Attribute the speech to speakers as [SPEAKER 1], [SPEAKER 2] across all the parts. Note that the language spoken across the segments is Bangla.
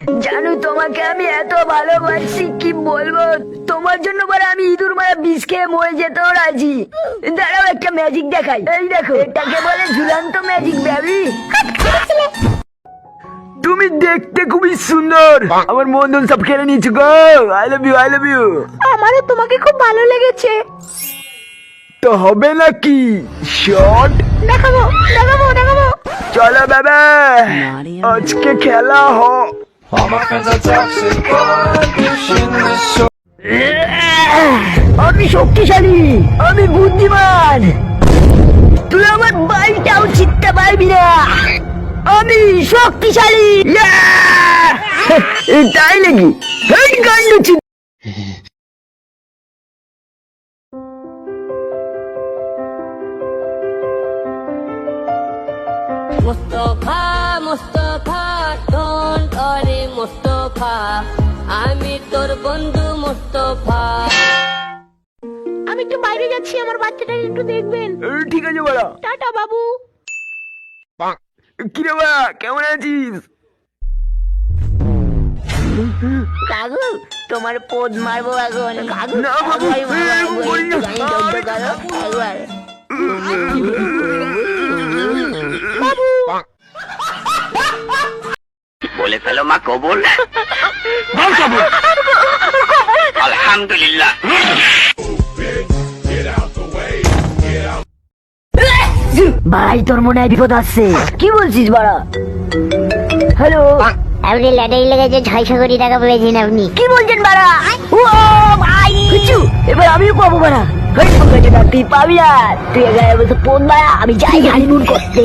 [SPEAKER 1] জানো তোমাকে আমি এত ভালোবাসি কি বলবো, তোমার জন্য বলে আমি ইঁদুর মারা বিষ খেয়ে মরে যেতেও রাজি। দাঁড়াও একটা ম্যাজিক দেখাই, এই দেখো এটাকে বলে ঝুলন্ত ম্যাজিক বেবি। তুমি দেখতে খুবই সুন্দর, আমার মন সব খেলে নিয়েছো গো। I love you, I love you.
[SPEAKER 2] আমারও তোমাকে খুব ভালো লেগেছে।
[SPEAKER 1] তো হবে নাকি শট?
[SPEAKER 2] দেখাবো দেখাবো দেখাবো।
[SPEAKER 1] চলো বাবা আজকে খেলা হ। আমি শক্তিশালী, আমি বুদ্ধিমান, তুই আমার বাড়িটাও জিততে পারবি না। আমি শক্তিশালী। তাই নাকি? হেই কাণ্ড ছিল।
[SPEAKER 3] মুস্তফা মুস্তফা ডোন্ট ওয়ারি মুস্তফা, আমি তোর বন্ধু মুস্তফা।
[SPEAKER 2] আমি একটু বাইরে যাচ্ছি, আমার বাচ্চাটা একটু দেখবেন।
[SPEAKER 1] ঠিক আছে বড়।
[SPEAKER 2] টাটা বাবু।
[SPEAKER 1] কিরে বা কেমন আছিস?
[SPEAKER 2] কাকু তোমার পোদ মারবো এখন। কাকু
[SPEAKER 1] না বাবু, বলি না।
[SPEAKER 4] বলে ফেলো মা কবুল। আলহামদুলিল্লাহ।
[SPEAKER 1] ভাই তোর মনে হয় বিপদ আসছে, কি বলছিস বড়? হ্যালো,
[SPEAKER 5] আপনি লটারি লেগেছে 600 কোটি টাকা পেয়েছেন আপনি।
[SPEAKER 1] কি বলছেন বাড়া? ও ভাই কিছু এবার আমিও পাবো বাড়া। তুই পাবি না, তুই এগারে বলতে ফোন বাড়া, আমি যাই হানিমুন করতে।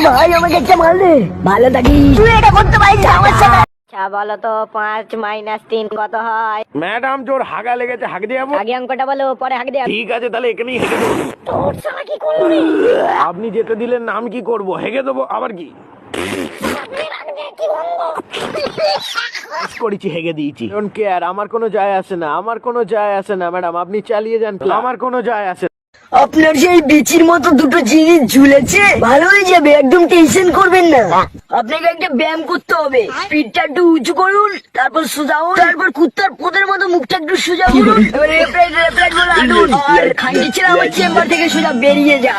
[SPEAKER 1] ভাই আমাকে একটা মাল দে, ভালো থাকিস। তুই এটা করতে পারিস না আমার সাথে?
[SPEAKER 5] আচ্ছা বলো তো 5 - 3 কত হয়?
[SPEAKER 6] ম্যাডাম জোর হাগা লেগেছে, হাগ দিয়ে যাবো।
[SPEAKER 5] আগে অঙ্কটা বলো, পরে হাঁক দেব।
[SPEAKER 6] ঠিক আছে তাহলে এখানেই হেগে দেবো। আপনি যেতে দিলেন না, আমি কি করব? হেগে দেবো আবার কি? করেছি, হেগে দিয়েছি। ডোন্ট কেয়ার, আমার কোনো যায় আসে না, আমার কোনো যায় আসে না ম্যাডাম, আপনি চালিয়ে যান, আমার কোনো যায় আসে না।
[SPEAKER 1] আপনার সেই বিচির মতো দুটো জিনিস ঝুলেছে, ভালো হয়ে যাবে, একদম টেনশন করবেন না। আপনাকে একটা ব্যায়াম করতে হবে, পিঠটা একটু উঁচু করুন, তারপর সোজাউন, তারপর কুত্তার পোদের মতো মুখটা একটু সোজা করুন, এবার রেপ্লাইট বলে আনুন, আর খান্ডি ছেড়ে আমার চেম্বার থেকে সোজা বেরিয়ে যা।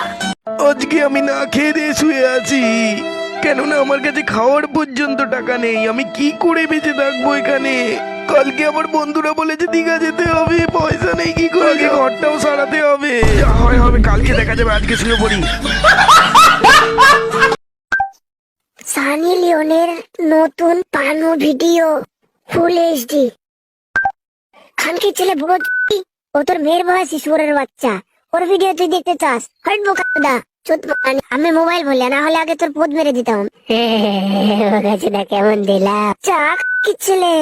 [SPEAKER 6] আজকে আমি না খেয়ে দিয়ে শুয়ে আছি, কেননা আমার কাছে খাওয়ার পর্যন্ত টাকা নেই। আমি কি করে বেঁচে থাকবো এখানে? কালকে আমার বন্ধুরা বলেছে দীঘা যেতে হবে, পয়সা নেই, কি করে ঘরটাও সারাতে হবে। যা হয় হবে, কালকে দেখা যাবে, আজকে শুয়ে পড়ি।
[SPEAKER 5] সানি লিওনের নতুন পানো ভিডিও ফুল এইচডি। খানকে ছেলে বুড়ো, ও তোর মেয়ের বয়সী সুরের বাচ্চা, ওর ভিডিও তুই দেখতে চাস? হট বোকাদা আমি মোবাইল বললে, না হলে আগে তোর পোদ মেরে দিতাম। কেমন দিলা চাক কি ছেলে।